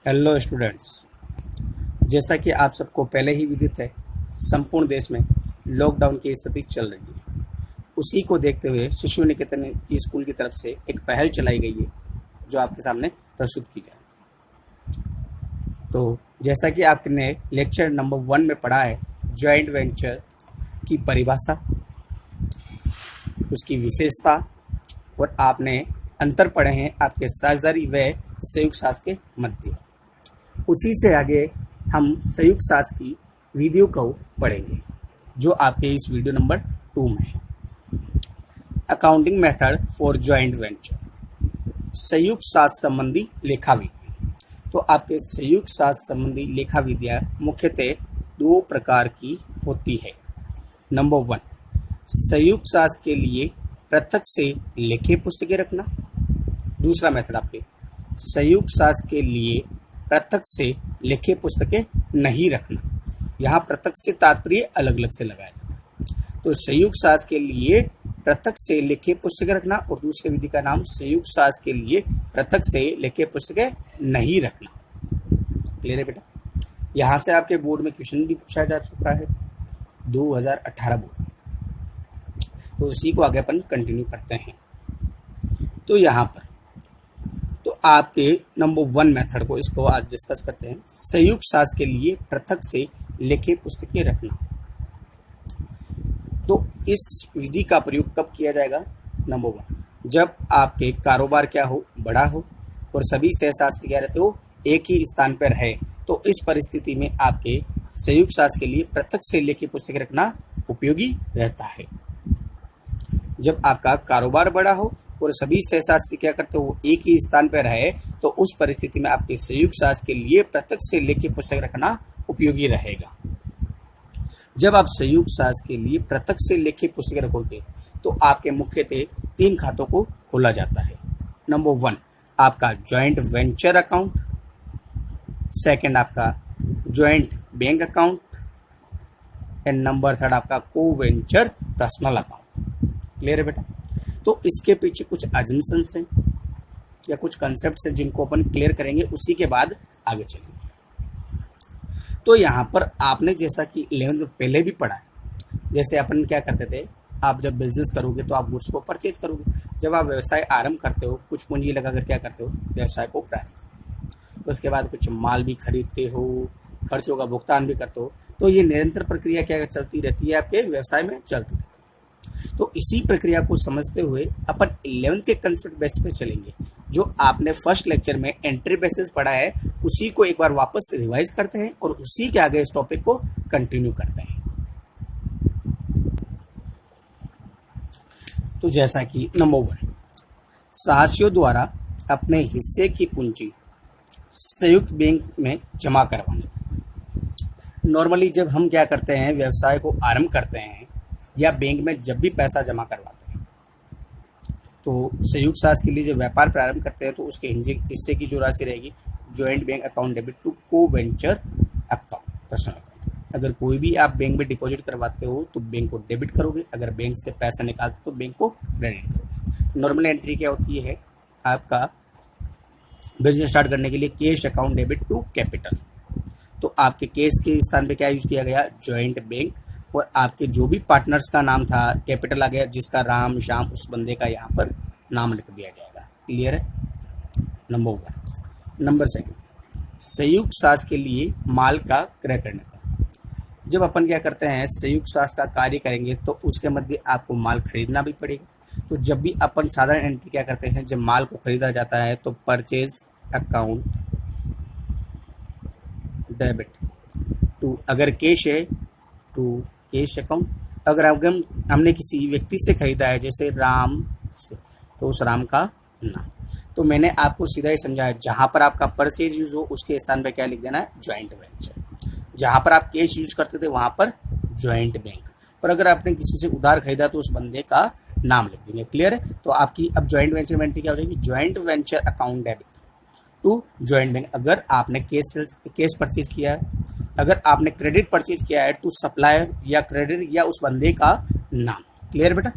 Hello students. जैसा कि आप सबको पहले ही विदित है, संपूर्ण देश में लॉकडाउन की स्थिति चल रही है। उसी को देखते हुए शिशु निकेतन की स्कूल की तरफ से एक पहल चलाई गई है जो आपके सामने प्रस्तुत की जाए। तो जैसा कि आपने लेक्चर नंबर 1 में पढ़ा है, जॉइंट वेंचर की परिभाषा, उसकी विशेषता और आपने अंतर पढ़े हैं आपके साझेदारी व संयुक्त सास के मध्य। उसी से आगे हम संयुक्त सास की वीडियो को पढ़ेंगे जो आपके इस वीडियो नंबर 2 में है। Accounting method for joint venture, संयुक्त सास संबंधी लेखा विधि। तो आपके संयुक्त सास संबंधी लेखा विधियाँ मुख्यतः 2 प्रकार की होती है। नंबर 1, संयुक्त सास के लिए पृथक से लेखे पुस्तकें रखना। दूसरा मेथड आपके संयुक्त सास के लिए पृथक से लेखे पुस्तकें नहीं रखना। यहाँ पृथक से तात्पर्य अलग अलग से लगाया जाता है। तो संयुक्त सास के लिए पृथक से लेखे पुस्तकें रखना और दूसरी विधि का नाम संयुक्त सास के लिए पृथक से लेखे पुस्तकें नहीं रखना। क्लियर है बेटा? यहाँ से आपके बोर्ड में क्वेश्चन भी पूछा जा चुका है 2018 बोर्ड। तो उसी को आगे अपन कंटिन्यू करते हैं। तो यहाँ पर तो आपके नंबर 1 मेथड को इसको आज डिस्कस करते हैं। संयुक्त सास के लिए पृथक से लेखे पुस्तकें रखना। तो इस विधि का प्रयोग कब किया जाएगा? नंबर 1, जब आपके कारोबार क्या हो, बड़ा हो और सभी सहसासी क्या रहते हो, एक ही स्थान पर है। तो इस परिस्थिति में आपके संयुक्त सास के लिए पृथक से लेखे पुस्तकें रखना उपयोगी रहता है। जब आपका कारोबार बड़ा हो और सभी सहसासी क्या करते हो, एक ही स्थान पर रहे, तो उस परिस्थिति में आपके संयुक्त सास के लिए पृथक से लेखे पुस्तक रखना उपयोगी रहेगा। जब आप संयुक्त सास के लिए पृथक से लेखे पुस्तक रखोगे तो आपके मुख्यतः 3 खातों को खोला जाता है। नंबर 1, आपका जॉइंट वेंचर अकाउंट। सेकंड, आपका joint bank account. And number 3, आपका को वेंचर पर्सनल अकाउंट। क्लियर है बेटा? तो इसके पीछे कुछ अजम्पशंस हैं या कुछ कंसेप्ट्स हैं जिनको अपन क्लियर करेंगे, उसी के बाद आगे चलेंगे। तो यहाँ पर आपने जैसा कि 11th में पहले भी पढ़ा है, जैसे अपन क्या करते थे, आप जब बिजनेस करोगे तो आप गुड्स को परचेज करोगे। जब आप व्यवसाय आरंभ करते हो, कुछ पूंजी लगाकर क्या करते हो, व्यवसाय को प्रारंभ। उसके बाद कुछ माल भी खरीदते हो, खर्चों का भुगतान भी करते हो। तो ये निरंतर प्रक्रिया क्या चलती रहती है, आपके व्यवसाय में चलती रहती है। तो इसी प्रक्रिया को समझते हुए अपन 11th के कंसेप्ट बेस पे चलेंगे। जो आपने फर्स्ट लेक्चर में एंट्री बेसिस पढ़ा है, उसी को एक बार वापस रिवाइज करते हैं और उसी के आगे इस टॉपिक को कंटिन्यू करते हैं। तो जैसा कि नंबर 1, साहसियों द्वारा अपने हिस्से की पूंजी संयुक्त बैंक में जमा करवाना। नॉर्मली जब हम क्या करते हैं, व्यवसाय को आरंभ करते हैं या बैंक में जब भी पैसा जमा करवाते हैं, तो संयुक्त सास के लिए जब व्यापार प्रारंभ करते हैं तो उसके हिस्से की जो राशि रहेगी, joint bank account debit to को वेंचर अकाउंट पर्सनल अकाउंट। अगर कोई भी आप बैंक में डिपॉजिट करवाते हो तो बैंक को डेबिट करोगे, अगर बैंक से पैसा निकालते हो तो बैंक को क्रेडिट करोगे। नॉर्मल एंट्री क्या होती है, आपका बिजनेस स्टार्ट करने के लिए cash account debit to capital. तो आपके कैश के स्थान पे क्या यूज किया गया, जॉइंट बैंक, और आपके जो भी पार्टनर्स का नाम था कैपिटल आ गया, जिसका राम श्याम, उस बंदे का यहाँ पर नाम लिख दिया जाएगा। क्लियर है? नंबर 1। नंबर 2, संयुक्त सास के लिए माल का क्रय करने का। जब अपन क्या करते हैं, संयुक्त सास का कार्य करेंगे तो उसके मध्य आपको माल खरीदना भी पड़ेगा। तो जब भी अपन साधारण एंट्री क्या करते हैं, जब माल को खरीदा जाता है तो परचेज अकाउंट डेबिट टू, अगर कैश है टू कैश अकाउंट। अगर हमने किसी व्यक्ति से खरीदा है, जैसे राम से, तो उस राम का नाम। तो मैंने आपको सीधा ही समझाया, जहां पर आपका परचेज यूज हो उसके स्थान पे क्या लिख देना है, जॉइंट वेंचर। जहां पर आप कैश यूज करते थे वहां पर जॉइंट बैंक, और अगर आपने किसी से उधार खरीदा तो उस बंदे का नाम लिख देंगे। क्लियर है? तो आपकी अब जॉइंट वेंचर में एंट्री क्या हो जाएगी, joint venture account debit to joint bank. अगर आपने कैश परचेज किया है, अगर आपने क्रेडिट परचेज किया है टू सप्लायर या क्रेडिट या उस बंदे का नाम। क्लियर बेटा?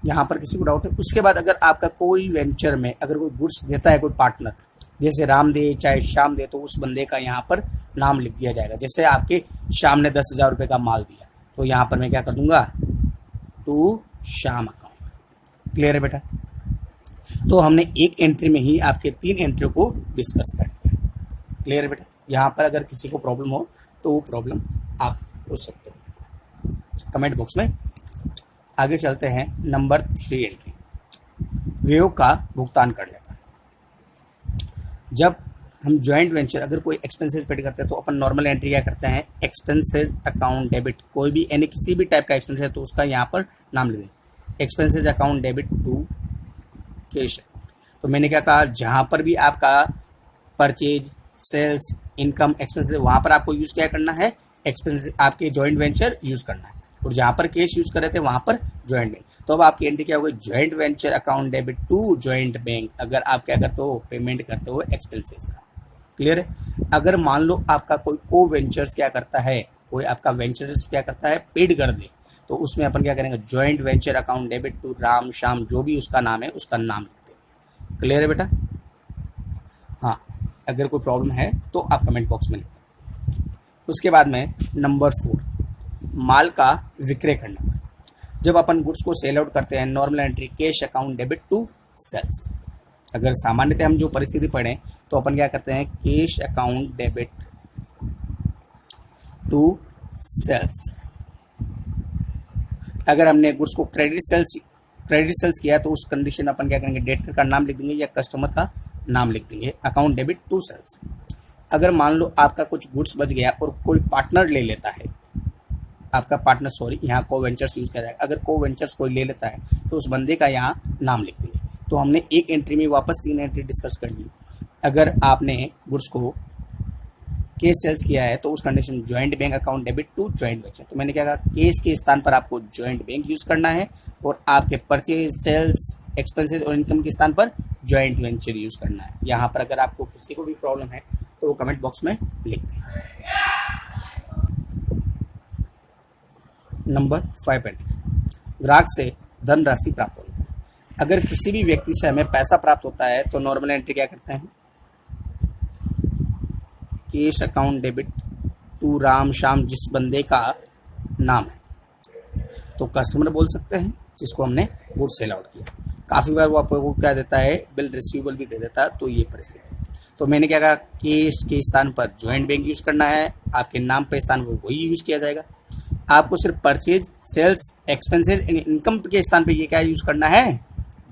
यहाँ पर किसी को डाउट है? उसके बाद अगर आपका कोई वेंचर में अगर कोई गुड्स देता है कोई पार्टनर, जैसे राम दे चाहे श्याम दे, तो उस बंदे का यहाँ पर नाम लिख दिया जाएगा। जैसे आपके श्याम ने 10,000 रुपये का माल दिया, तो यहाँ पर मैं क्या कर दूंगा, टू श्याम अकाउंट। क्लियर है बेटा? तो हमने एक एंट्री में ही आपके 3 एंट्री को डिस्कस कर लिया। क्लियर है बेटा? यहाँ पर अगर किसी को प्रॉब्लम हो तो वो प्रॉब्लम आप पूछ सकते हो कमेंट बॉक्स में। आगे चलते हैं नंबर 3 एंट्री, व्यय का भुगतान कर लेगा। जब हम जॉइंट वेंचर अगर कोई एक्सपेंसेस पेड करते हैं तो अपन नॉर्मल एंट्री क्या करते हैं, एक्सपेंसेस अकाउंट डेबिट, कोई भी यानी किसी भी टाइप का एक्सपेंस है तो उसका यहाँ पर नाम लिख दें, expenses account debit to cash account. तो मैंने क्या कहा, जहाँ पर भी आपका परचेज, सेल्स, इनकम, एक्सपेंसेस, वहाँ पर आपको यूज़ क्या करना है, एक्सपेंसेस आपके जॉइंट वेंचर यूज़ करना है। और जहाँ पर कैश यूज़ कर रहे थे वहाँ पर जॉइंट बैंक। तो अब आपकी एंट्री क्या होगी, joint venture account debit to joint bank, अगर आप क्या करते हो, पेमेंट करते हो एक्सपेंसेस का। क्लियर है? अगर मान लो आपका कोई को वेंचर्स क्या करता है, कोई आपका वेंचर्स क्या करता है, पेड कर दे, तो उसमें अपन क्या करेंगे, joint venture account debit to Ram Shyam, जो भी उसका नाम है उसका नाम लिख देंगे। क्लियर है बेटा? हाँ, अगर कोई प्रॉब्लम है तो आप कमेंट बॉक्स में लिखें। उसके बाद में नंबर 4, माल का विक्रय करना। जब अपन गुड्स को सेल आउट करते हैं, normal entry cash account debit to sales. अगर सामान्यतः हम जो परिस्थिति पढ़ें तो अपन क्या करते हैं, cash account debit to sales. अगर हमने गुड्स को क्रेडिट सेल्स किया तो उस कंडीशन अपन क्या करेंगे, डेटर का नाम लिख देंगे या कस्टमर का नाम लिख देंगे, अकाउंट डेबिट टू सेल्स। अगर मान लो आपका कुछ गुड्स बच गया और कोई पार्टनर ले लेता है, आपका पार्टनर, सॉरी यहाँ को वेंचर्स यूज किया जाएगा, अगर को वेंचर्स कोई ले लेता है तो उस बंदे का यहाँ नाम लिख देंगे। तो हमने एक एंट्री में वापस 3 एंट्री डिस्कस कर ली। अगर आपने गुड्स को केस सेल्स किया है तो उस कंडीशन में joint bank account debit to joint venture. तो मैंने क्या कहा, केस के स्थान पर आपको जॉइंट बैंक यूज करना है और आपके परचेज, सेल्स, एक्सपेंसेस और इनकम के स्थान पर जॉइंट वेंचर यूज करना है। यहाँ पर अगर आपको किसी को भी प्रॉब्लम है तो वो कमेंट बॉक्स में लिख दें। नंबर 5 एंट्री, ग्राहक से धनराशि प्राप्त होगी। अगर किसी भी व्यक्ति से हमें पैसा प्राप्त होता है तो नॉर्मल एंट्री क्या करते हैं, cash account debit to Ram Shyam, जिस बंदे का नाम है, तो कस्टमर बोल सकते हैं जिसको हमने गुड सेल आउट किया। काफ़ी बार वो आपको क्या देता है, बिल रिसीवेबल भी दे देता है। तो ये परिस्थिति है। तो मैंने क्या कहा, कैश के स्थान पर जॉइंट बैंक यूज करना है, आपके नाम पे स्थान पर वही यूज किया जाएगा। आपको सिर्फ परचेज, सेल्स, एक्सपेंसेस, इनकम के स्थान पे ये क्या यूज करना है,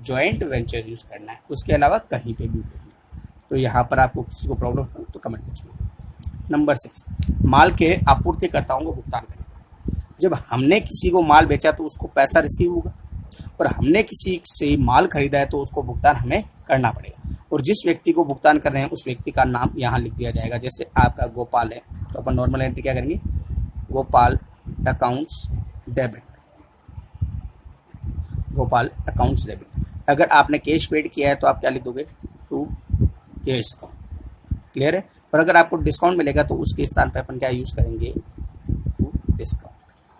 जॉइंट वेंचर यूज करना है, उसके अलावा कहीं पे भी नहीं। तो यहाँ पर आपको किसी को प्रॉब्लम हो तो कमेंट बॉक्स में। नंबर 6, माल के आपूर्तिकर्ताओं को भुगतान करें। जब हमने किसी को माल बेचा तो उसको पैसा रिसीव होगा और हमने किसी से माल खरीदा है तो उसको भुगतान हमें करना पड़ेगा। और जिस व्यक्ति को भुगतान कर रहे हैं उस व्यक्ति का नाम यहाँ लिख दिया जाएगा। जैसे आपका गोपाल है तो अपन नॉर्मल एंट्री क्या करेंगे, Gopal accounts debit, Gopal accounts debit. अगर आपने कैश पेड किया है तो आप क्या लिख दोगे, टू कैश अकाउंट। क्लियर है? और अगर आपको डिस्काउंट मिलेगा तो उसके स्थान पर अपन क्या यूज करेंगे, टू डिस्काउंट।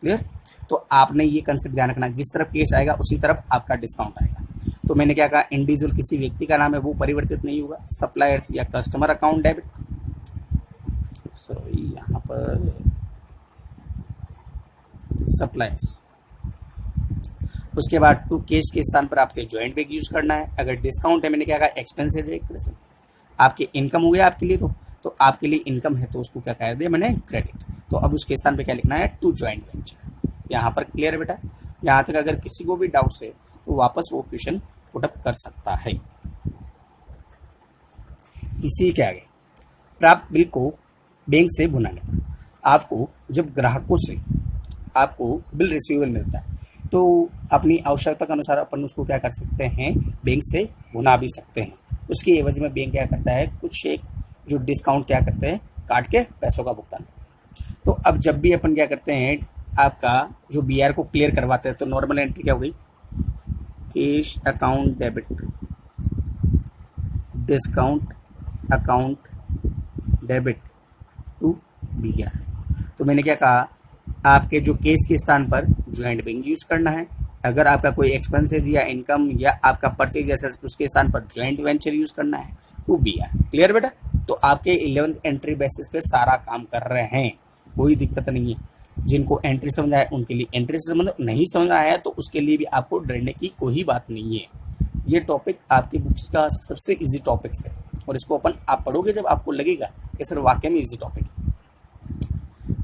क्लियर? तो आपने ये कंसेप्ट ध्यान रखना, जिस तरफ कैश आएगा उसी तरफ आपका डिस्काउंट आएगा। तो मैंने क्या कहा, इंडिविजुअल किसी व्यक्ति का नाम है वो परिवर्तित नहीं होगा, सप्लायर्स या कस्टमर अकाउंट डेबिट, सॉरी यहाँ पर सप्लायर्स। उसके बाद टू कैश के स्थान पर आपके जॉइंट बैंक यूज करना है। अगर डिस्काउंट है, मैंने क्या कहा, एक्सपेंसेस है एक तरह से, आपके इनकम हो गया आपके लिए, तो आपके लिए इनकम है तो उसको क्या कर दिया मैंने, क्रेडिट। तो अब उसके स्थान पे क्या लिखना है, टू जॉइंट वेंचर। यहाँ पर क्लियर है बेटा? यहाँ तक अगर किसी को भी डाउट्स है तो वापस वो क्वेश्चन पुटअप कर सकता है। इसी के आगे, प्राप्त बिल को बैंक से भुनाने पर आपको, जब ग्राहकों से आपको बिल रिसीवेबल मिलता है तो अपनी आवश्यकता के अनुसार अपन उसको क्या कर सकते हैं, बैंक से भुना भी सकते हैं। उसकी एवज में बैंक क्या करता है, कुछ एक जो डिस्काउंट क्या करते हैं, काट के पैसों का भुगतान। तो अब जब भी अपन क्या करते हैं, आपका जो बीआर को क्लियर करवाते हैं तो नॉर्मल एंट्री क्या हो गई, cash account debit discount account debit to BR. तो मैंने क्या कहा, आपके जो केस के स्थान पर ज्वाइंट बैंक यूज करना है अगर आपका कोई एक्सपेंसेस या इनकम या आपका परचेज जैसा उसके स्थान पर ज्वाइंट वेंचर यूज करना है टू बी आर। क्लियर बेटा? तो आपके 11th एंट्री बेसिस पे सारा काम कर रहे हैं, कोई दिक्कत नहीं है। जिनको एंट्री समझ आया उनके लिए एंट्री से संबंध, नहीं समझ आया तो उसके लिए भी आपको डरने की कोई बात नहीं है। ये टॉपिक आपकी बुक्स का सबसे इजी टॉपिक्स है और इसको अपन आप पढ़ोगे जब आपको लगेगा कि सर वाकई में इजी टॉपिक है।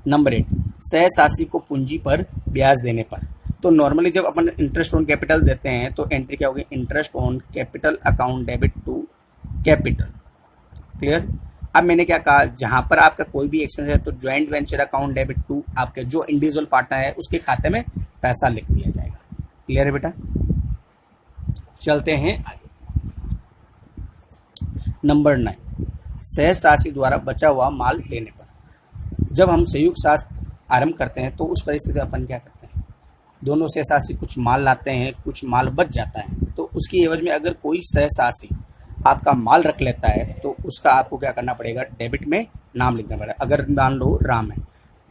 नंबर 8, सहशासी को पूंजी पर ब्याज देने पर। तो नॉर्मली जब अपन इंटरेस्ट ऑन कैपिटल देते हैं तो एंट्री क्या होगी? Interest on capital account debit to capital. Clear? अब मैंने क्या कहा, जहां पर आपका कोई भी एक्सपेंस है तो joint venture account debit to आपके जो इंडिविजुअल पार्टनर है उसके खाते में पैसा लिख दिया जाएगा। क्लियर है बेटा? चलते हैं आगे। नंबर 9, सहशासी द्वारा बचा हुआ माल लेने पर। जब हम संयुक्त शासी आरंभ करते हैं तो उस परिस्थिति में अपन क्या करते हैं, दोनों सहशासी कुछ माल लाते हैं, कुछ माल बच जाता है, तो उसकी एवज में अगर कोई सहशासी आपका माल रख लेता है तो उसका आपको क्या करना पड़ेगा? डेबिट में नाम लिखना पड़ेगा। अगर मान लो राम है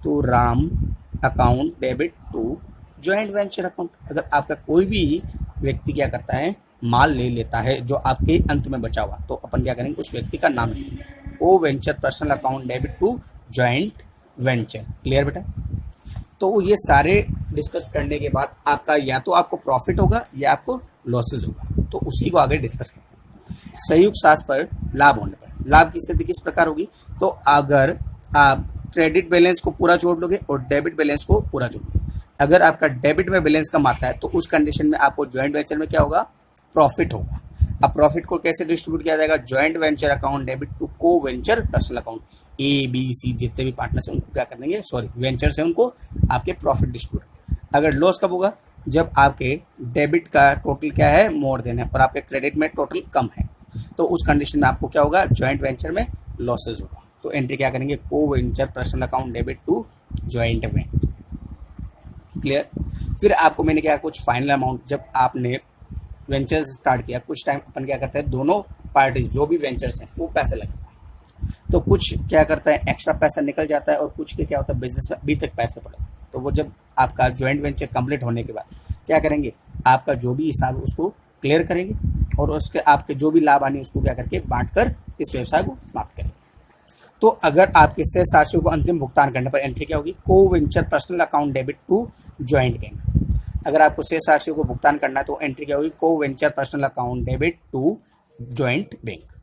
तो Ram account debit to joint venture account. अगर आपका कोई भी व्यक्ति क्या करता है, माल ले लेता है जो आपके अंत में बचा हुआ, तो अपन क्या करेंगे? उस व्यक्ति का नाम लिखेंगे। ओ venture personal account debit to joint venture. Clear बेटा? तो ये सारे डिस्कस करने के बाद आपका या तो आपको प्रॉफिट होगा या आपको लॉसेज होगा, तो उसी को आगे डिस्कस करते हैं। संयुक्त सास पर लाभ होने पर लाभ की स्थिति किस प्रकार होगी? तो अगर आप क्रेडिट बैलेंस को पूरा जोड़ लोगे और डेबिट बैलेंस को पूरा जोड़ लोगे, अगर आपका डेबिट में बैलेंस कम आता है तो उस कंडीशन में आपको ज्वाइंट वेंचर में क्या होगा? प्रॉफिट होगा। अब प्रॉफिट को कैसे डिस्ट्रीब्यूट किया जाएगा? Joint venture account debit to को venture personal account. A B C जितने भी पार्टनर्स हैं उनको क्या करेंगे? वेंचर से उनको आपके प्रॉफिट डिस्ट्रीब्यूट। अगर लॉस कब होगा? जब आपके डेबिट का टोटल क्या है? मोर देन है और आपके क्रेडिट में टोटल कम है, तो उस कंडीशन में आपको क्या होगा? ज्वाइंट वेंचर में लॉसेज होगा। तो एंट्री क्या करेंगे? Co venture personal account debit to joint venture. Clear? फिर आपको मैंने क्या, कुछ फाइनल अमाउंट, जब आपने वेंचर्स स्टार्ट किया कुछ टाइम अपन क्या करते हैं, दोनों पार्टी जो भी वेंचर्स हैं वो पैसे लगाते हैं, तो कुछ क्या करता है एक्स्ट्रा पैसा निकल जाता है और कुछ के क्या होता है बिजनेस में अभी तक पैसे पड़े। तो वो जब आपका ज्वाइंट वेंचर कंप्लीट होने के बाद क्या करेंगे? आपका जो भी हिसाब उसको क्लियर करेंगे और उसके आपके जो भी लाभ आने उसको क्या करके बांट कर इस व्यवसाय को समाप्त करेंगे। तो अगर आपके सहशासियों को अंतिम भुगतान करने पर एंट्री क्या होगी? Co venture personal account debit to joint bank. अगर आपको सहशासियों को भुगतान करना है तो एंट्री क्या होगी? Co venture personal account debit to joint bank.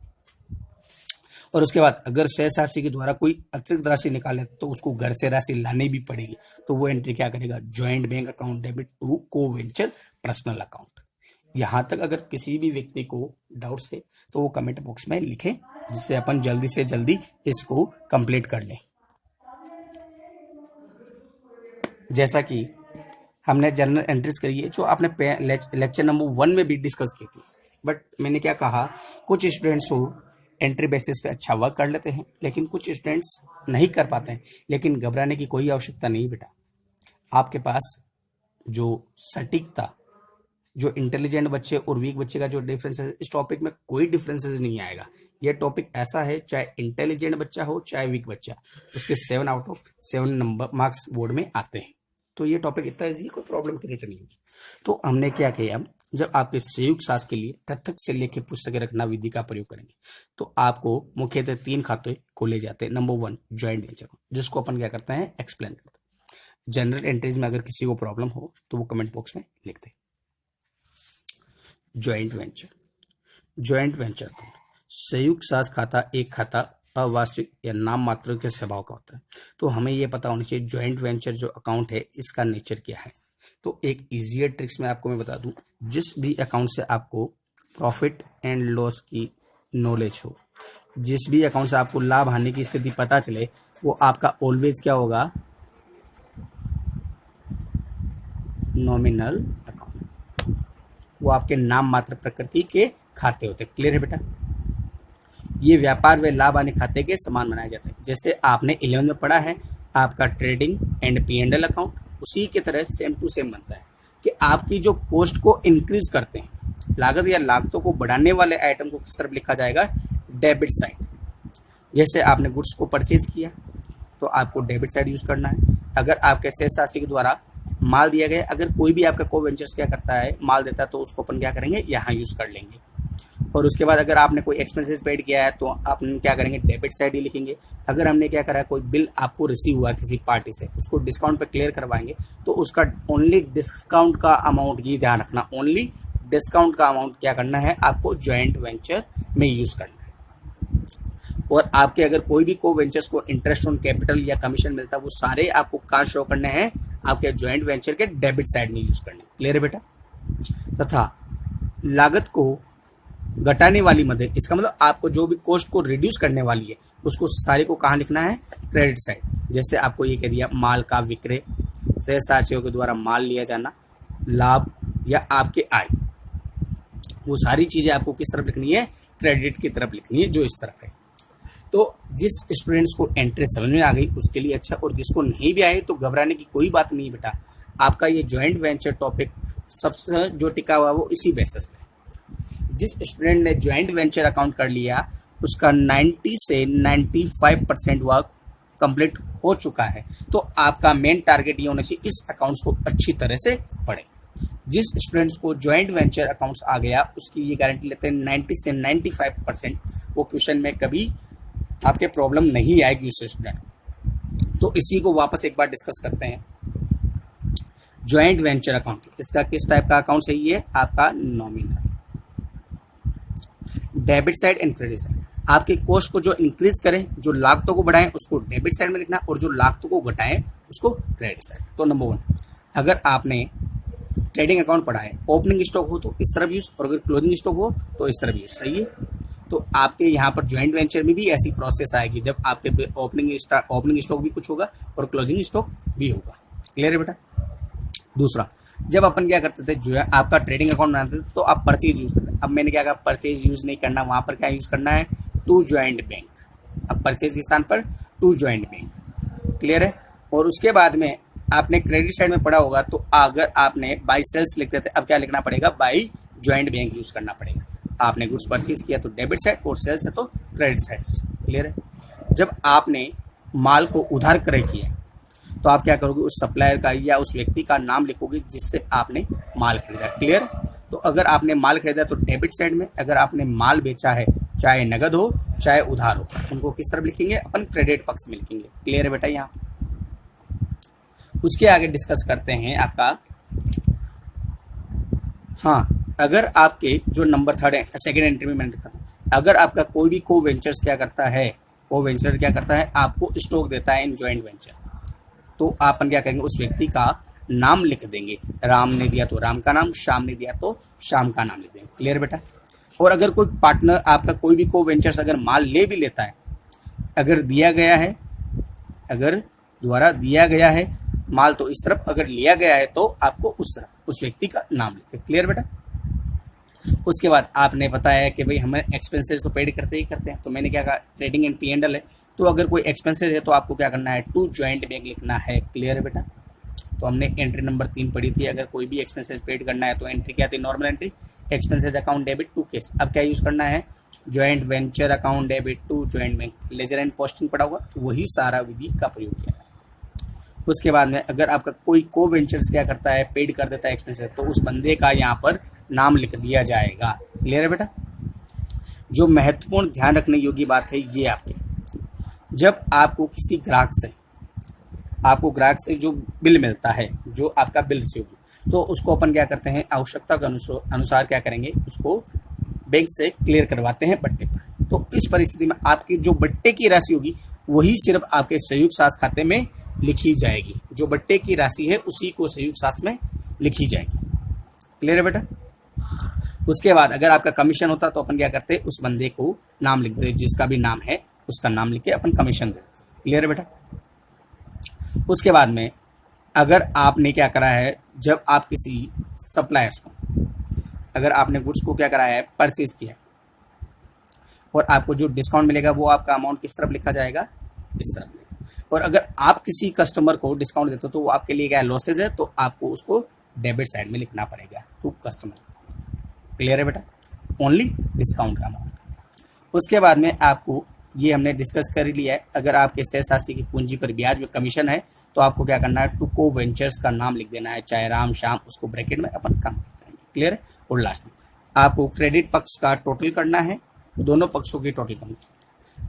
और उसके बाद अगर सहशासी के द्वारा कोई अतिरिक्त राशि निकाले तो उसको घर से राशि लानी भी पड़ेगी, तो वो एंट्री क्या करेगा? Joint bank account debit to को वेंचर पर्सनल अकाउंट। यहां तक अगर किसी भी व्यक्ति को डाउट्स है तो वो कमेंट बॉक्स में लिखे, जिससे अपन जल्दी से जल्दी इसको कंप्लीट कर लें। जैसा कि हमने जनरल एंट्रीज करी है जो आपने लेक्चर नंबर 1 में भी डिस्कस की थी, बट मैंने क्या कहा, कुछ स्टूडेंट्स को एंट्री बेसिस पे अच्छा वर्क कर लेते हैं लेकिन कुछ स्टूडेंट्स नहीं कर पाते हैं। लेकिन घबराने की कोई आवश्यकता नहीं बेटा, आपके पास जो सटीकता, जो इंटेलिजेंट बच्चे और वीक बच्चे का जो डिफरेंस है, इस टॉपिक में कोई डिफरेंसेस नहीं आएगा। ये टॉपिक ऐसा है चाहे इंटेलिजेंट बच्चा हो चाहे वीक बच्चा, उसके 7 out of 7 number marks board में आते हैं। तो ये टॉपिक इतना इजी, कोई प्रॉब्लम क्रिएट नहीं होगी। तो हमने क्या किया, जब आपके संयुक्त शास के लिए पृथक से लेके पुस्तकें रखना विधि का प्रयोग करेंगे तो आपको मुख्यतः 3 खाते खोले जाते हैं। नंबर 1 ज्वाइंट वेंचर, जिसको अपन क्या करते हैं एक्सप्लेन करते हैं। जनरल एंट्रीज में अगर किसी को प्रॉब्लम हो तो वो कमेंट बॉक्स में लिख दे। ज्वाइंट वेंचर, ज्वाइंट वेंचर संयुक्त शास खाता एक खाता अवास्तविक या नाम मात्र के स्वभाव का होता है। तो हमें यह पता होना चाहिए ज्वाइंट वेंचर जो अकाउंट है इसका नेचर क्या है। तो एक इजियर ट्रिक्स में आपको मैं बता दूं, जिस भी अकाउंट से आपको प्रॉफिट एंड लॉस की नॉलेज हो, जिस भी अकाउंट से आपको लाभ हानि की स्थिति पता चले, वो आपका ऑलवेज क्या होगा, नॉमिनल अकाउंट। वो आपके नाम मात्र प्रकृति के खाते होते। क्लियर है बेटा? ये व्यापार व लाभ हानि खाते के समान बनाया जाता है। जैसे आपने 11 में पढ़ा है आपका ट्रेडिंग एंड P&L अकाउंट, उसी के तरह सेम टू सेम बनता है कि आपकी जो कॉस्ट को इंक्रीज करते हैं, लागत या लागतों को बढ़ाने वाले आइटम को किस तरफ लिखा जाएगा, डेबिट साइड। जैसे आपने गुड्स को परचेज किया तो आपको डेबिट साइड यूज करना है। अगर आपके सहशासी के द्वारा माल दिया गया, अगर कोई भी आपका को वेंचर्स क्या करता है माल देता है तो उसको अपन क्या करेंगे यहाँ यूज़ कर लेंगे। और उसके बाद अगर आपने कोई एक्सपेंसेस पेड किया है तो अपन क्या करेंगे डेबिट साइड ही लिखेंगे। अगर हमने क्या करा है कोई बिल आपको रिसीव हुआ किसी पार्टी से उसको डिस्काउंट पे क्लियर करवाएंगे तो उसका ओनली डिस्काउंट का अमाउंट, ये ध्यान रखना, ओनली डिस्काउंट का अमाउंट क्या करना है आपको जॉइंट वेंचर में यूज़ करना है। और आपके अगर कोई भी को वेंचर्स को इंटरेस्ट ऑन कैपिटल या कमीशन मिलता है वो सारे आपको कहाँ शो करने हैं आपके जॉइंट वेंचर के डेबिट साइड में यूज़ करने। क्लियर है बेटा। तथा लागत को घटाने वाली मदद, इसका मतलब आपको जो भी कॉस्ट को रिड्यूस करने वाली है उसको सारे को कहाँ लिखना है क्रेडिट साइड। जैसे आपको ये कह दिया माल का विक्रय, सहसाचियों के द्वारा माल लिया जाना, लाभ या आपके आय, वो सारी चीजें आपको किस तरफ लिखनी है क्रेडिट की तरफ लिखनी है जो इस तरफ है। तो जिस स्टूडेंट्स को एंट्री समझ में आ गई उसके लिए अच्छा, और जिसको नहीं भी आए तो घबराने की कोई बात नहीं बेटा। आपका ये जॉइंट वेंचर टॉपिक सबसे जो टिका हुआ वो इसी बेसिस पे। जिस स्टूडेंट ने जॉइंट वेंचर अकाउंट कर लिया उसका 90 से 95% वर्क कंप्लीट हो चुका है। तो आपका मेन टारगेट ये होना चाहिए इस अकाउंट्स को अच्छी तरह से पढ़े। जिस स्टूडेंट्स को जॉइंट वेंचर अकाउंट्स आ गया उसकी ये गारंटी लेते हैं 90 से 95% वो क्वेश्चन में कभी आपके प्रॉब्लम नहीं आएगी उस स्टूडेंट। तो इसी को वापस एक बार डिस्कस करते हैं। जॉइंट वेंचर अकाउंट इसका किस टाइप का अकाउंट सही है आपका nominal. Debit side and credit side, आपके कॉस्ट को जो इंक्रीज करें, जो लागतों को बढ़ाएं उसको डेबिट साइड में लिखना और जो लागतों को घटाएं उसको क्रेडिट साइड। तो नंबर 1, अगर आपने ट्रेडिंग अकाउंट पढ़ा है, ओपनिंग स्टॉक हो तो इस तरफ यूज और अगर क्लोजिंग स्टॉक हो तो इस तरफ यूज। सही है। तो आपके यहाँ पर ज्वाइंट वेंचर में भी ऐसी प्रोसेस आएगी जब आपके ओपनिंग स्टॉक भी कुछ होगा और क्लोजिंग स्टॉक भी होगा। क्लियर है बेटा। दूसरा, जब अपन क्या करते थे जो है आपका ट्रेडिंग अकाउंट बनाते थे तो आप परचेज यूज करते। अब मैंने क्या कहा परचेज यूज नहीं करना, वहां पर क्या यूज करना है टू ज्वाइंट बैंक। अब परचेज के स्थान पर टू ज्वाइंट बैंक। क्लियर है। और उसके बाद में आपने क्रेडिट साइड में पढ़ा होगा तो अगर आपने बाई सेल्स लिखते थे अब क्या लिखना पड़ेगा बाई ज्वाइंट बैंक यूज करना पड़ेगा। आपने गुड्स परचेज किया तो डेबिट साइड और सेल्स है तो क्रेडिट साइड। क्लियर है। जब आपने माल को उधार क्रय किया तो आप क्या करोगे उस सप्लायर का या उस व्यक्ति का नाम लिखोगे जिससे आपने माल खरीदा। क्लियर। तो अगर आपने माल खरीदा तो डेबिट साइड में, अगर आपने माल बेचा है चाहे नगद हो चाहे उधार हो उनको किस तरफ लिखेंगे अपन क्रेडिट पक्ष में लिखेंगे। क्लियर है बेटा। यहाँ उसके आगे डिस्कस करते हैं आपका, हाँ, अगर आपके जो नंबर 3 है सेकेंड एंट्री में मैंने लिखा था, अगर आपका कोई भी को वेंचर्स क्या करता है, को वेंचर क्या करता है आपको स्टॉक देता है इन ज्वाइंट वेंचर, तो अपन क्या करेंगे उस व्यक्ति का नाम लिख देंगे। राम ने दिया तो राम का नाम, श्याम ने दिया तो श्याम का नाम लिख देंगे। क्लियर बेटा। और अगर कोई पार्टनर आपका कोई भी को वेंचर्स अगर माल ले भी लेता है, अगर दिया गया है, अगर द्वारा दिया गया है माल तो इस तरफ, अगर लिया गया है तो आपको उस तरफ उस व्यक्ति का नाम लिखते। क्लियर बेटा। उसके बाद आपने बताया कि भाई हमें एक्सपेंसेस तो पेड करते ही करते हैं, तो मैंने क्या कहा ट्रेडिंग एंड P&L है तो अगर कोई एक्सपेंसेस है तो आपको क्या करना है टू ज्वाइंट बैंक लिखना है। क्लियर है बेटा। तो हमने एंट्री नंबर 3 पढ़ी थी, अगर कोई भी एक्सपेंसेस पेड करना है तो एंट्री क्या थी normal entry, expenses account debit to cash. अब क्या यूज करना है joint venture account debit to joint bank, ledger and posting पड़ा हुआ तो वही सारा विधि का प्रयोग किया है। उसके बाद में अगर आपका कोई को वेंचर्स क्या करता है पेड कर देता है एक्सपेंसेस तो उस बंदे का यहाँ पर नाम लिख दिया जाएगा। क्लियर है बेटा। जो महत्वपूर्ण ध्यान रखने योग्य बात है ये आपके, जब आपको किसी ग्राहक से जो बिल मिलता है, जो आपका बिल रिसीव तो उसको अपन क्या करते हैं आवश्यकता के अनुसार क्या करेंगे उसको बैंक से क्लियर करवाते हैं बट्टे पर। तो इस परिस्थिति में आपकी जो बट्टे की राशि होगी वही सिर्फ आपके संयुक्त साख खाते में लिखी जाएगी। जो बट्टे की राशि है उसी को संयुक्त साख में लिखी जाएगी। क्लियर है बेटा। उसके बाद अगर आपका कमीशन होता तो अपन क्या करते उस बंदे को नाम लिख दे, जिसका भी नाम है उसका नाम लिख के अपन कमीशन दे। क्लियर है बेटा। उसके बाद में अगर आपने क्या करा है, जब आप किसी सप्लायर्स को, अगर आपने गुड्स को क्या करा है परचेज किया और आपको जो डिस्काउंट मिलेगा वो आपका अमाउंट किस तरफ लिखा जाएगा इस तरफ। और अगर आप किसी कस्टमर को डिस्काउंट देते हो तो वो आपके लिए क्या लॉसेज है तो आपको उसको डेबिट साइड में लिखना पड़ेगा टू कस्टमर। क्लियर है बेटा। ओनली डिस्काउंट का अमाउंट। उसके बाद में आपको ये हमने डिस्कस कर लिया है। अगर आपके शेष राशि की पूंजी पर ब्याज में कमीशन है तो आपको क्या करना है, टू को वेंचर्स का नाम लिख देना है, चाहे राम श्याम, उसको ब्रैकेट में अपन काम करेंगे। क्लियर है। और लास्ट में आपको क्रेडिट पक्ष का टोटल करना है, दोनों पक्षों की टोटल करनी है।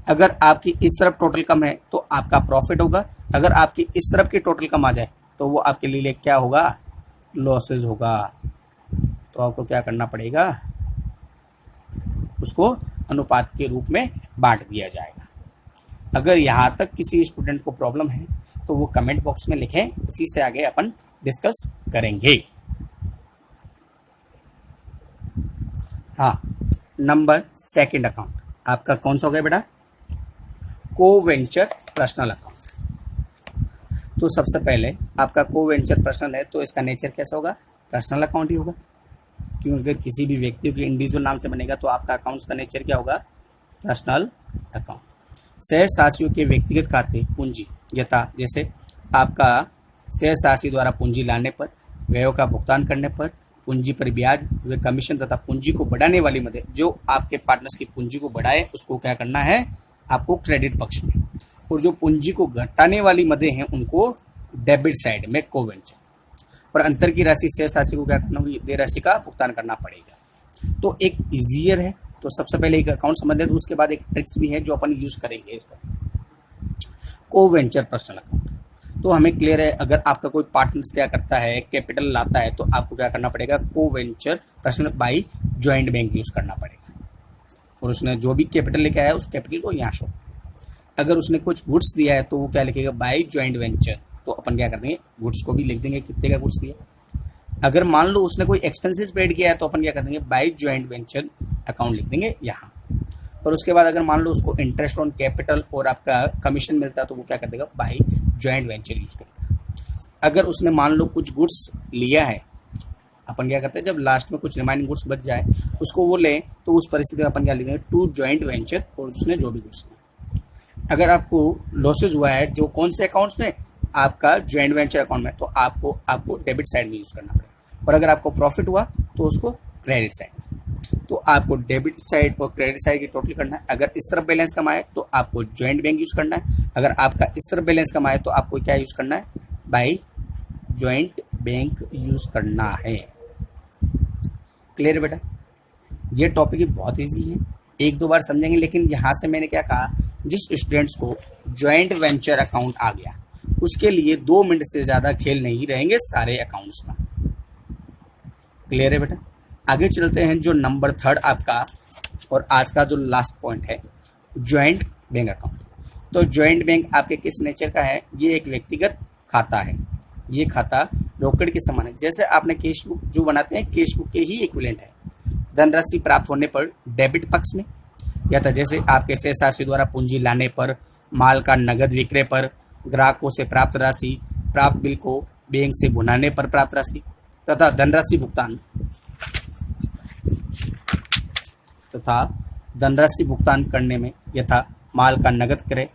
अगर आपकी इस तरफ टोटल कम है तो आपका प्रॉफिट होगा, अगर आपकी इस तरफ की टोटल कम आ जाए तो वो आपके लिए क्या होगा, लॉसेज होगा। तो आपको क्या करना पड़ेगा, उसको अनुपात के रूप में बांट दिया जाएगा। अगर यहाँ तक किसी स्टूडेंट को प्रॉब्लम है तो वो कमेंट बॉक्स में लिखें, इसी से आगे अपन डिस्कस करेंगे। हाँ, नंबर सेकंड अकाउंट आपका कौन सा हो गया बेटा, को वेंचर पर्सनल अकाउंट। तो सबसे पहले आपका को वेंचर पर्सनल है तो इसका नेचर कैसा होगा, पर्सनल अकाउंट ही होगा, क्योंकि अगर किसी भी व्यक्ति के इंडिविजुअल नाम से बनेगा तो आपका अकाउंट्स का नेचर क्या होगा, पर्सनल अकाउंट। शेष राशियों के व्यक्तिगत खाते पूंजी यथा, जैसे आपका शेष राशि द्वारा पूंजी लाने पर, व्ययों का भुगतान करने पर, पूंजी पर ब्याज व कमीशन तथा पूंजी को बढ़ाने वाली मदद, जो आपके पार्टनर्स की पूंजी को बढ़ाए उसको क्या करना है आपको क्रेडिट पक्ष में, और जो पूंजी को घटाने वाली मदें हैं उनको डेबिट साइड में को वेंचर, और अंतर की राशि शेष राशि को क्या करना होगी, देय राशि का भुगतान करना पड़ेगा। तो एक इजियर है, तो सबसे पहले एक अकाउंट समझ लेते, उसके बाद एक ट्रिक्स भी है जो अपन यूज करेंगे इसका। को वेंचर पर्सनल अकाउंट तो हमें क्लियर है, अगर आपका कोई पार्टनर्स क्या करता है, कैपिटल लाता है, तो आपको क्या करना पड़ेगा, को venture personal by joint bank use करना पड़ेगा, और उसने जो भी कैपिटल लेके आया उस कैपिटल को यहाँ शो। अगर उसने कुछ गुड्स दिया है तो वो क्या लिखेगा, बाई ज्वाइंट वेंचर, तो अपन क्या कर देंगे, गुड्स को भी लिख देंगे कितने का गुड्स दिया। अगर मान लो उसने कोई एक्सपेंसेस पेड किया है तो अपन क्या कर देंगे, बाई ज्वाइंट वेंचर अकाउंट लिख देंगे यहाँ। और उसके बाद अगर मान लो उसको इंटरेस्ट ऑन कैपिटल और आपका कमीशन मिलता है तो वो क्या कर देगा, बाई ज्वाइंट वेंचर यूज करेगा। अगर उसने मान लो कुछ गुड्स लिया है, अपन क्या करते हैं, जब लास्ट में कुछ रिमाइनिंग गुड्स बच जाए उसको वो ले, तो उस परिस्थिति में अपन क्या लिखेंगे, टू ज्वाइंट वेंचर, और उसने जो भी गुड्स लिया। अगर आपको लॉसेज हुआ है जो कौन से अकाउंट्स में, आपका ज्वाइंट वेंचर अकाउंट में, तो आपको डेबिट साइड में यूज करना पड़ेगा। और अगर आपको प्रॉफिट हुआ तो उसको क्रेडिट साइड, तो आपको डेबिट साइड और क्रेडिट साइड की टोटल करना है। अगर इस तरफ बैलेंस कमाए तो आपको ज्वाइंट बैंक यूज करना है, अगर आपका इस तरफ बैलेंस कमाए तो आपको क्या यूज करना है, बाई ज्वाइंट बैंक यूज करना है। क्लियर बेटा, ये टॉपिक बहुत ईजी है, एक दो बार समझेंगे, लेकिन यहाँ से मैंने क्या कहा, जिस स्टूडेंट्स को ज्वाइंट वेंचर अकाउंट आ गया उसके लिए 2 मिनट से ज़्यादा खेल नहीं रहेंगे सारे अकाउंट्स का। क्लियर है बेटा, आगे चलते हैं। जो नंबर 3 आपका और आज का जो लास्ट पॉइंट है, ज्वाइंट बैंक अकाउंट। तो ज्वाइंट बैंक आपके किस नेचर का है, ये एक व्यक्तिगत खाता है, ये खाता रोकड़ के समान है। जैसे आपने कैश बुक जो बनाते हैं, कैश बुक के ही इक्विवेलेंट है। धनराशि प्राप्त होने पर डेबिट पक्ष में, या तो जैसे आपके शेष राशि द्वारा पूंजी लाने पर, माल का नगद विक्रय पर, ग्राहकों से प्राप्त राशि, प्राप्त बिल को बैंक से भुनाने पर प्राप्त राशि, तथा धनराशि भुगतान करने में, यथा माल का नगद क्रय,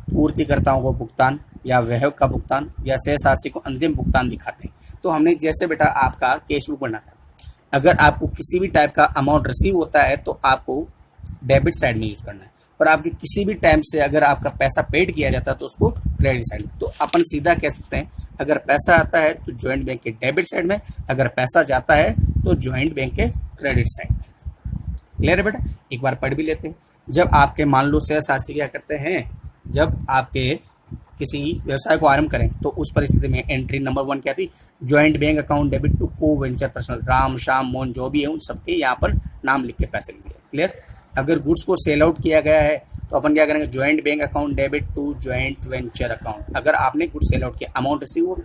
पूर्तिकर्ताओं को भुगतान या व्यय का भुगतान या शेष राशि को अंतिम भुगतान दिखाते हैं। तो हमने जैसे बेटा आपका कैश बुक बनाना है, अगर आपको किसी भी टाइप का अमाउंट रिसीव होता है तो आपको डेबिट साइड में यूज करना है, और आपके किसी भी टाइम से अगर आपका पैसा पेड किया जाता है तो उसको क्रेडिट साइड में। तो अपन सीधा कह सकते हैं, अगर पैसा आता है तो ज्वाइंट बैंक के डेबिट साइड में, अगर पैसा जाता है तो ज्वाइंट बैंक के क्रेडिट साइड में। क्लियर है बेटा, एक बार पढ़ भी लेते हैं। जब आपके मान लो शेष राशि क्या करते हैं, जब आपके किसी व्यवसाय को आरंभ करें तो उस परिस्थिति में एंट्री नंबर 1 क्या थी, joint bank account debit to को वेंचर पर्सनल, राम श्याम मोहन जो भी है उन सबके यहाँ पर नाम लिख के पैसे लिख दिए। क्लियर। अगर गुड्स को सेल आउट किया गया है तो अपन क्या करेंगे, joint bank account debit to joint venture account. अगर आपने गुड्स सेल आउट किया, अमाउंट रिसीव होगा।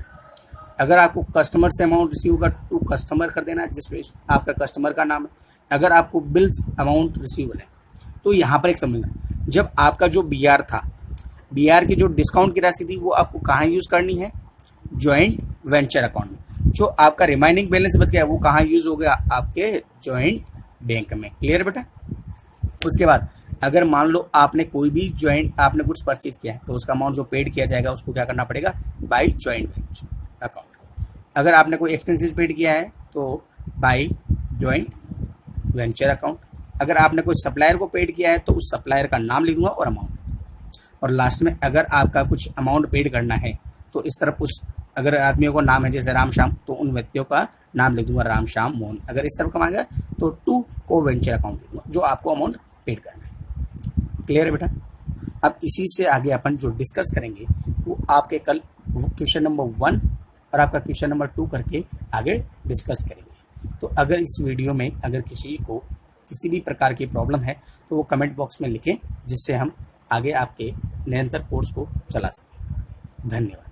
अगर आपको कस्टमर से अमाउंट रिसीव होगा, टू कस्टमर कर देना जिसमें आपका कस्टमर का नाम है। अगर आपको बिल्स अमाउंट रिसीव है तो यहाँ पर एक समझना, जब आपका जो BR था, BR की जो डिस्काउंट की राशि थी वो आपको कहाँ यूज करनी है, ज्वाइंट वेंचर अकाउंट में। जो आपका रिमाइनिंग बैलेंस बच गया वो कहाँ यूज हो गया, आपके ज्वाइंट बैंक में। क्लियर बेटा। उसके बाद अगर मान लो आपने कोई भी आपने गुड्स परचेज किया है तो उसका अमाउंट जो पेड किया जाएगा उसको क्या करना पड़ेगा, बाई ज्वाइंट वेंचर अकाउंट। अगर आपने कोई एक्सपेंसेस पेड किया है तो बाई ज्वाइंट वेंचर अकाउंट। अगर आपने कोई सप्लायर को पेड किया है तो उस सप्लायर का नाम लिख दूंगा और अमाउंट। और लास्ट में अगर आपका कुछ अमाउंट पेड करना है तो इस तरफ उस अगर आदमियों का नाम है जैसे राम श्याम तो उन व्यक्तियों का नाम लिख दूंगा राम श्याम मोहन। अगर इस तरफ कमाएगा तो टू को वेंचर अकाउंट लिख दूंगा जो आपको अमाउंट पेड करना है। क्लियर है बेटा? अब इसी से आगे अपन जो डिस्कस करेंगे वो आपके कल क्वेश्चन नंबर 1 और आपका क्वेश्चन नंबर 2 करके आगे डिस्कस करेंगे। तो अगर इस वीडियो में अगर किसी को किसी भी प्रकार की प्रॉब्लम है तो वो कमेंट बॉक्स में लिखें जिससे हम आगे आपके निरंतर कोर्स को चला सकें। धन्यवाद।